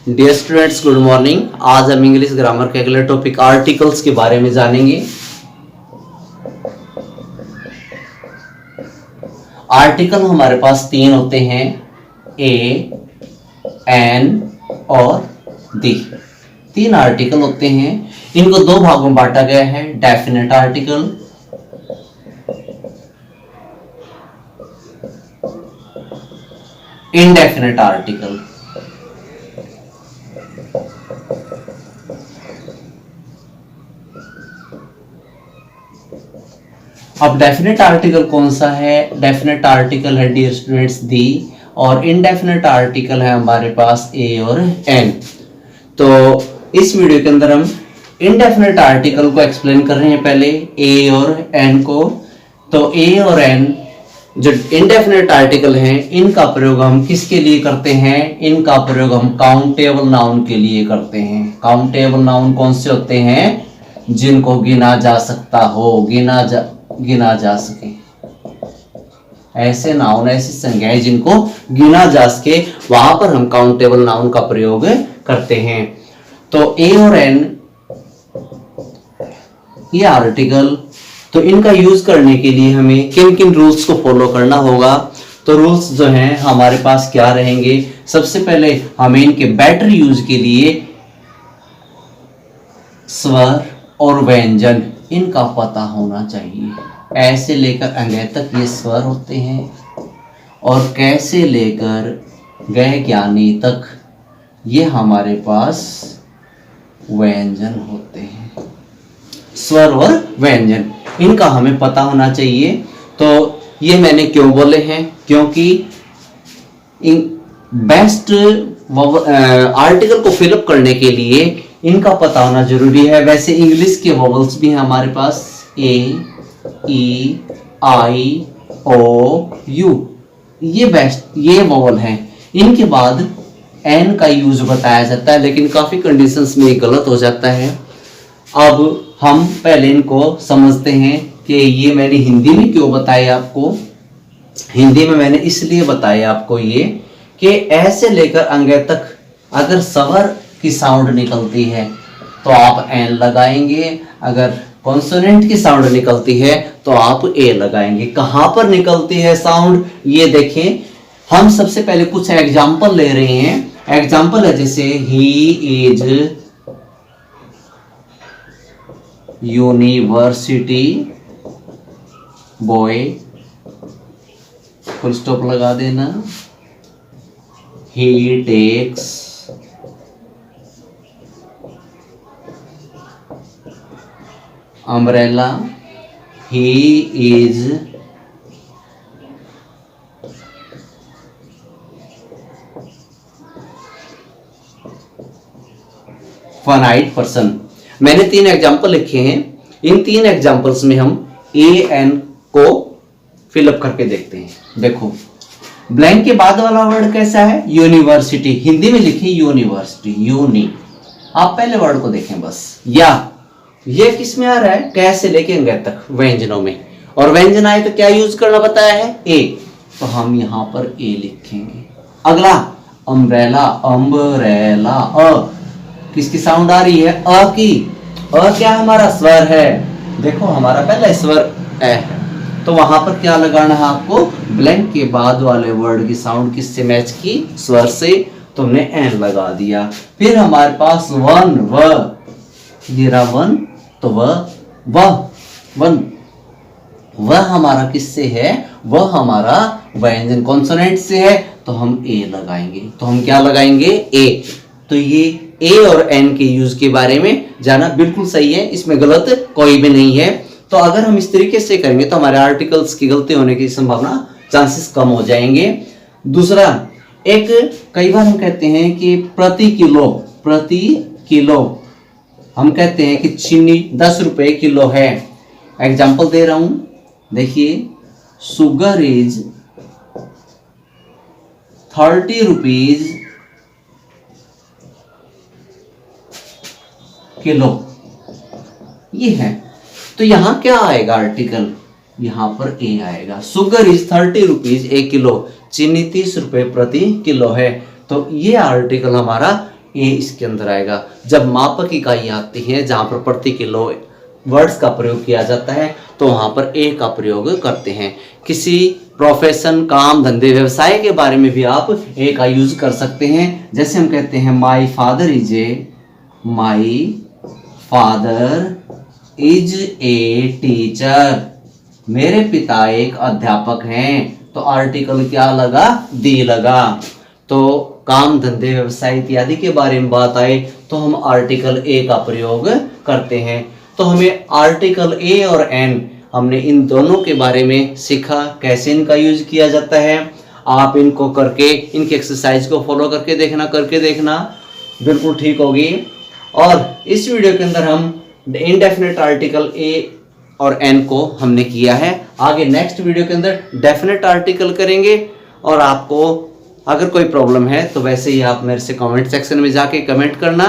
Dear students, good morning. आज हम English grammar के अगले टॉपिक आर्टिकल्स के बारे में जानेंगे। आर्टिकल हमारे पास तीन होते हैं, ए, एन और दी। तीन आर्टिकल होते हैं। इनको दो भागों में बांटा गया है, डेफिनेट आर्टिकल, इनडेफिनेट आर्टिकल। अब डेफिनेट आर्टिकल कौन सा है? डेफिनेट आर्टिकल है डियर स्टूडेंट्स दी, और इनडेफिनेट आर्टिकल है हमारे पास ए और एन। तो इस वीडियो के अंदर हम इनडेफिनेट आर्टिकल को एक्सप्लेन कर रहे हैं, पहले ए और एन को। तो ए और एन जो इनडेफिनेट आर्टिकल हैं, इनका प्रयोग हम किसके लिए करते हैं? इनका प्रयोग हम काउंटेबल नाउन के लिए करते हैं। काउंटेबल नाउन कौन से होते हैं? जिनको गिना जा सकता हो, गिना जा सके। ऐसे नाउन, ऐसी संज्ञाएं जिनको गिना जा सके, वहां पर हम काउंटेबल नाउन का प्रयोग करते हैं। तो ए और एन ये आर्टिकल, तो इनका यूज करने के लिए हमें किन किन रूल्स को फॉलो करना होगा? तो रूल्स जो हैं हमारे पास क्या रहेंगे? सबसे पहले हमें इनके बेटर यूज के लिए स्वर और व्यंजन इनका पता होना चाहिए। ऐसे लेकर अंग्रेज तक ये स्वर होते हैं, और कैसे लेकर गए ज्ञानी तक ये हमारे पास व्यंजन होते हैं। स्वर और व्यंजन इनका हमें पता होना चाहिए। तो ये मैंने क्यों बोले हैं? क्योंकि बेस्ट आर्टिकल को फिलअप करने के लिए इनका पता होना जरूरी है। वैसे इंग्लिश के वोवल्स भी हैं हमारे पास, ए, ई, आई, ओ, यू, ये बेस्ट ये वोवल हैं। इनके बाद एन का यूज बताया जाता है, लेकिन काफी कंडीशंस में गलत हो जाता है। अब हम पहले इनको समझते हैं कि ये मैंने हिंदी में क्यों बताया आपको। हिंदी में मैंने इसलिए बताया आपको ये कि ऐसे लेकर अंग्रेज तक अगर स्वर की साउंड निकलती है तो आप एन लगाएंगे, अगर कॉन्सोनेंट की साउंड निकलती है तो आप ए लगाएंगे। कहां पर निकलती है साउंड, ये देखें। हम सबसे पहले कुछ एग्जाम्पल ले रहे हैं। एग्जाम्पल है जैसे he is university boy, full stop लगा देना। ही takes umbrella, he is finite person। मैंने तीन एग्जाम्पल लिखे हैं। इन तीन एग्जाम्पल्स में हम ए एन को फिलअप करके देखते हैं। देखो, ब्लैंक के बाद वाला वर्ड कैसा है? यूनिवर्सिटी। हिंदी में लिखे यूनिवर्सिटी, यूनी। आप पहले वर्ड को देखें बस। या ये किस में आ रहा है? कैसे लेके अंग्रेज तक, व्यंजनों में। और व्यंजन आए तो क्या यूज करना बताया है? ए। तो हम यहां पर ए लिखेंगे। अगला अम्ब्रेला, अम्ब्रेला, अ किसकी साउंड आ रही है? अ की। अ क्या हमारा स्वर है? देखो हमारा पहला स्वर ए है, तो वहां पर क्या लगाना है आपको? ब्लैंक के बाद वाले वर्ड की साउंड किससे मैच की? स्वर से। तुमने एन लगा दिया। फिर हमारे पास वन, व, ये रहा वन, तो वन, वह हमारा किससे है? वह हमारा व्यंजन कॉन्सोनेंट से है, तो हम ए लगाएंगे। तो हम क्या लगाएंगे? ए। तो ये ए और एन के यूज के बारे में जाना बिल्कुल सही है, इसमें गलत कोई भी नहीं है। तो अगर हम इस तरीके से करेंगे तो हमारे आर्टिकल्स की गलती होने की संभावना, चांसेस कम हो जाएंगे। दूसरा, एक कई बार हम कहते हैं कि प्रति किलो हम कहते हैं कि चीनी 10 रुपए किलो है। एग्जाम्पल दे रहा हूं, देखिए, शुगर इज 30 रुपीज किलो, ये है। तो यहां क्या आएगा आर्टिकल? यहां पर ए आएगा। शुगर इज 30 रुपीज 1 किलो, चीनी 30 रुपए प्रति किलो है। तो ये आर्टिकल हमारा ए इसके अंदर आएगा। जब मापक इकाई आती है जहाँ पर प्रति किलो वर्ड्स का प्रयोग किया जाता है तो वहाँ पर ए का प्रयोग करते हैं। किसी प्रोफेशन, काम, धंधे, व्यवसाय के बारे में भी आप ए का यूज कर सकते हैं। जैसे हम कहते हैं my father is a teacher, मेरे पिता एक अध्यापक हैं, तो आर्टिकल क्या लगा, दी लगा। तो काम, धंधे, व्यवसाय इत्यादि के बारे में बात आए तो हम आर्टिकल ए का प्रयोग करते हैं। तो हमें आर्टिकल ए और एन, हमने इन दोनों के बारे में सीखा, कैसे इनका यूज किया जाता है। आप इनको करके, इनकी एक्सरसाइज को फॉलो करके देखना बिल्कुल ठीक होगी। और इस वीडियो के अंदर हम इनडेफिनेट आर्टिकल ए और एन को हमने किया है। आगे नेक्स्ट वीडियो के अंदर डेफिनेट आर्टिकल करेंगे। और आपको अगर कोई प्रॉब्लम है तो वैसे ही आप मेरे से कमेंट सेक्शन में जाके कमेंट करना।